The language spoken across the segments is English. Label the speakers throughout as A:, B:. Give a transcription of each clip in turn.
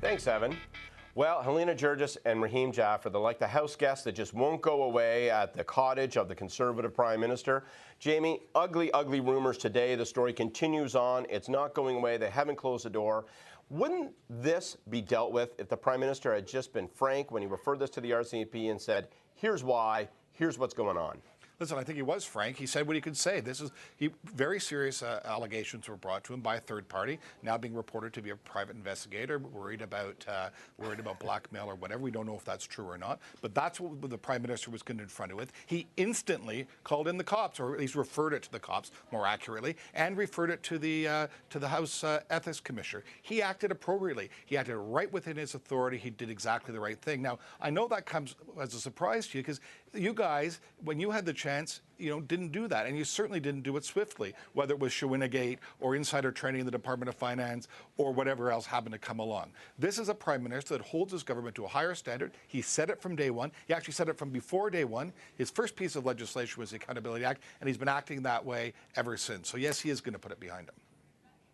A: Thanks, Evan. Well, Helena Guergis and Raheem Jaffer, they're like the house guests that just won't go away at the cottage of the Conservative Prime Minister. Jamie, ugly, ugly rumors today. The story continues on. It's not going away. They haven't closed the door. Wouldn't this be dealt with if the Prime Minister had just been frank when he referred this to the RCMP and said, here's why, here's what's going on?
B: Listen, I think he was frank. He said what he could say. Very serious allegations were brought to him by a third party, now being reported to be a private investigator, worried about blackmail or whatever. We don't know if that's true or not, but that's what the Prime Minister was confronted with. He instantly called in the cops, or at least referred it to the cops, more accurately, and referred it to the House Ethics Commissioner. He acted appropriately. He acted right within his authority. He did exactly the right thing. Now, I know that comes as a surprise to you because you guys, when you had the chance, didn't do that, and you certainly didn't do it swiftly, whether it was Shawinigan or insider trading in the Department of Finance or whatever else happened to come along. This is a Prime Minister that holds his government to a higher standard. He said it from day one. He actually said it from before day one. His first piece of legislation was the Accountability Act, and he's been acting that way ever since. So yes, he is going to put it behind him.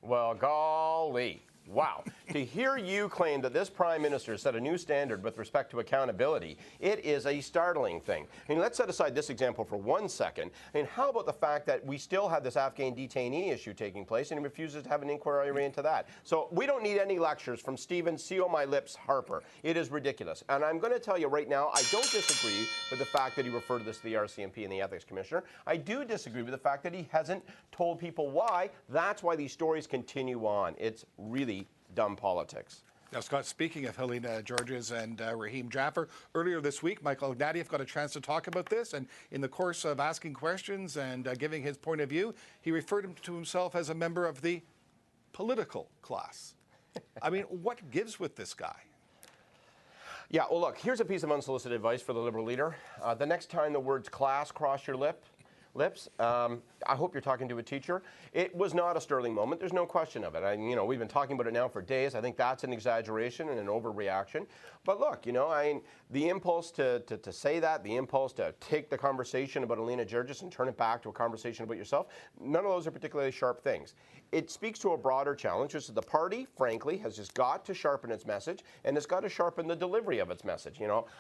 A: Well, golly. Wow. To hear you claim that this Prime Minister set a new standard with respect to accountability, it is a startling thing. I mean, let's set aside this example for 1 second. I mean, how about the fact that we still have this Afghan detainee issue taking place and he refuses to have an inquiry into that? So we don't need any lectures from Stephen Seal My Lips Harper. It is ridiculous. And I'm going to tell you right now, I don't disagree with the fact that he referred this to the RCMP and the Ethics Commissioner. I do disagree with the fact that he hasn't told people why. That's why these stories continue on. It's really dumb politics.
B: Now, Scott, speaking of Helena Guergis and Raheem Jaffer, earlier this week, Michael Ignatieff got a chance to talk about this, and in the course of asking questions and giving his point of view, he referred to himself as a member of the political class. I mean, what gives with this guy?
A: Yeah, well, look, here's a piece of unsolicited advice for the Liberal leader. The next time the words class cross your lips, I hope you're talking to a teacher. It was not a sterling moment. There's no question of it. We've been talking about it now for days. I think that's an exaggeration and an overreaction. But look, the impulse to say that, the impulse to take the conversation about Helena Guergis and turn it back to a conversation about yourself, none of those are particularly sharp things. It speaks to a broader challenge, which is the party, frankly, has just got to sharpen its message, and it's got to sharpen the delivery of its message.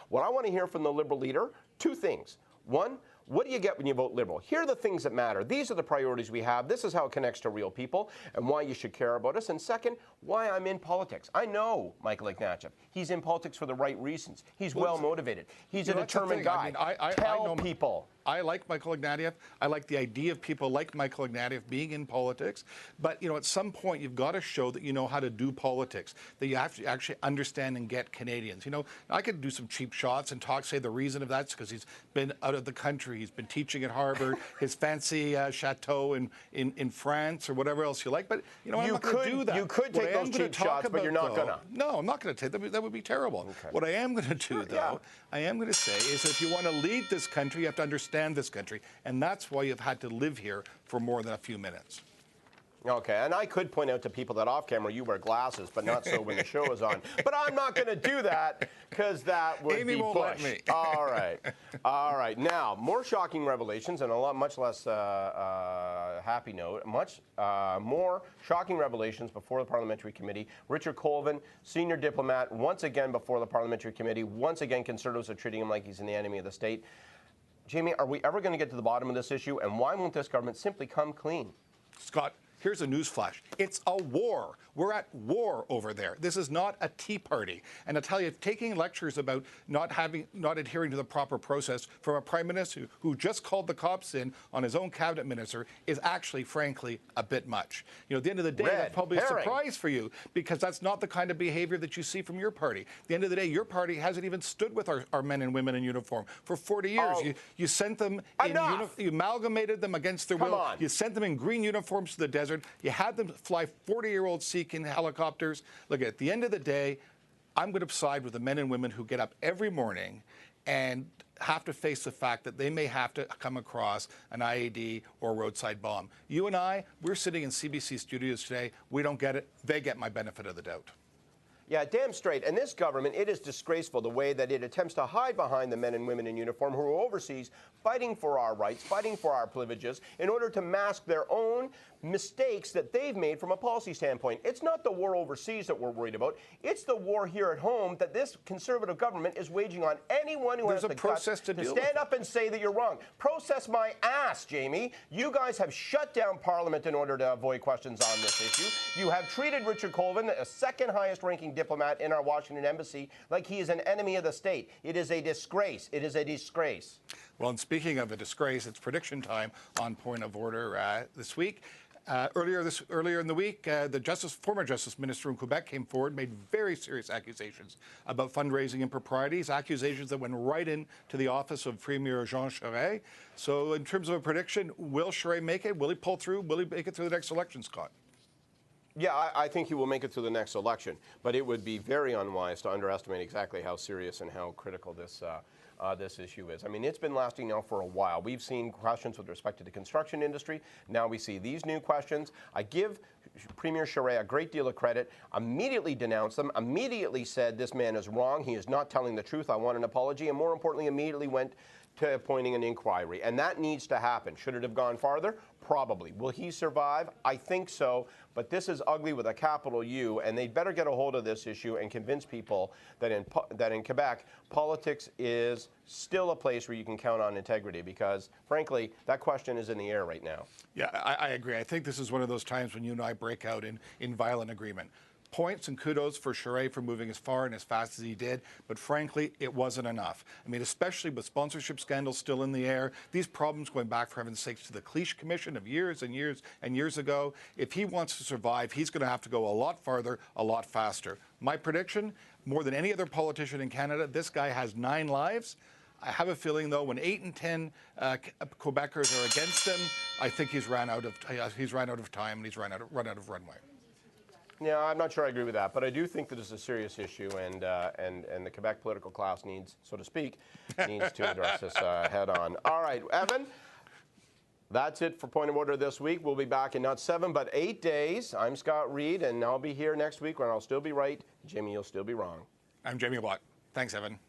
A: What I want to hear from the Liberal leader, two things. One, what do you get when you vote Liberal? Here are the things that matter. These are the priorities we have. This is how it connects to real people and why you should care about us. And second, why I'm in politics. I know Michael Ignatieff. He's in politics for the right reasons. He's well motivated. He's a determined guy. Tell people.
B: I like Michael Ignatieff. I like the idea of people like Michael Ignatieff being in politics. But, at some point, you've got to show that you know how to do politics, that you have to actually understand and get Canadians. I could do some cheap shots and say the reason of that's because he's been out of the country. He's been teaching at Harvard, his fancy chateau in France or whatever else you like. But, I'm not going to do that.
A: You could take those cheap shots, but you're not going to.
B: No, I'm not going to take them. That would be terrible. Okay. What I am going to do, though, I am going to say is if you want to lead this country, you have to understand this country, and that's why you've had to live here for more than a few minutes.
A: Okay, and I could point out to people that off camera you wear glasses, but not so when the show is on. But I'm not going to do that because that would
B: Amy
A: be
B: won't
A: Bush.
B: Let me.
A: All right. Now, more shocking revelations, and much less happy note. Much more shocking revelations before the Parliamentary Committee. Richard Colvin, senior diplomat, once again before the Parliamentary Committee. Once again, Conservatives are treating him like he's the enemy of the state. Jamie, are we ever going to get to the bottom of this issue, and why won't this government simply come clean?
B: Scott, here's a news flash. It's a war. We're at war over there. This is not a tea party. And I tell you, taking lectures about not adhering to the proper process from a Prime Minister who just called the cops in on his own cabinet minister is actually, frankly, a bit much. At the end of the day, that's probably a surprise for you because that's not the kind of behavior that you see from your party. At the end of the day, your party hasn't even stood with our men and women in uniform for 40 years.
A: Oh.
B: You sent them you amalgamated them against their will. You sent them in green uniforms to the desert. You had them fly 40-year-old Sea-King helicopters. Look, at the end of the day, I'm going to side with the men and women who get up every morning and have to face the fact that they may have to come across an IED or a roadside bomb. You and I, we're sitting in CBC studios today. We don't get it. They get my benefit of the doubt.
A: Yeah, damn straight. And this government, it is disgraceful the way that it attempts to hide behind the men and women in uniform who are overseas fighting for our rights, fighting for our privileges, in order to mask their own mistakes that they've made from a policy standpoint. It's not the war overseas that we're worried about. It's the war here at home that this Conservative government is waging on anyone who has the guts to stand up and say that you're wrong. Process my ass, Jamie. You guys have shut down Parliament in order to avoid questions on this issue. You have treated Richard Colvin, a second highest ranking diplomat in our Washington embassy, like he is an enemy of the state. It is a disgrace. It is a disgrace.
B: Well, and speaking of a disgrace, it's prediction time on Point of Order this week. Earlier in the week, the former Justice Minister in Quebec came forward, made very serious accusations about fundraising improprieties, accusations that went right into the office of Premier Jean Charest. So in terms of a prediction, will Charest make it? Will he pull through? Will he make it through the next election, Scott?
A: Yeah, I think he will make it through the next election, but it would be very unwise to underestimate exactly how serious and how critical this issue is. I mean, it's been lasting now for a while. We've seen questions with respect to the construction industry. Now we see these new questions. I give Premier Charest a great deal of credit, immediately denounced them, immediately said this man is wrong, he is not telling the truth, I want an apology, and more importantly, immediately went to appointing an inquiry. And that needs to happen. Should it have gone farther? Probably. Will he survive? I think so. But this is ugly with a capital U, and they'd better get a hold of this issue and convince people that in Quebec, politics is still a place where you can count on integrity, because, frankly, that question is in the air right now.
B: Yeah, I agree. I think this is one of those times when you and I break out in violent agreement. Points and kudos for Charest for moving as far and as fast as he did, but frankly, it wasn't enough. I mean, especially with sponsorship scandals still in the air, these problems going back, for heaven's sakes, to the Cliche Commission of years and years and years ago. If he wants to survive, he's going to have to go a lot farther, a lot faster. My prediction, more than any other politician in Canada, this guy has 9 lives. I have a feeling, though, when 8 in 10 Quebecers are against him, I think he's run out of time and he's run out of runway.
A: Yeah, I'm not sure I agree with that, but I do think that it's a serious issue, and the Quebec political class needs, so to speak, needs to address this head on. All right, Evan, that's it for Point of Order this week. We'll be back in not 7 but 8 days. I'm Scott Reed, and I'll be here next week when I'll still be right. Jimmy, you'll still be wrong.
B: I'm Jamie Watt. Thanks, Evan.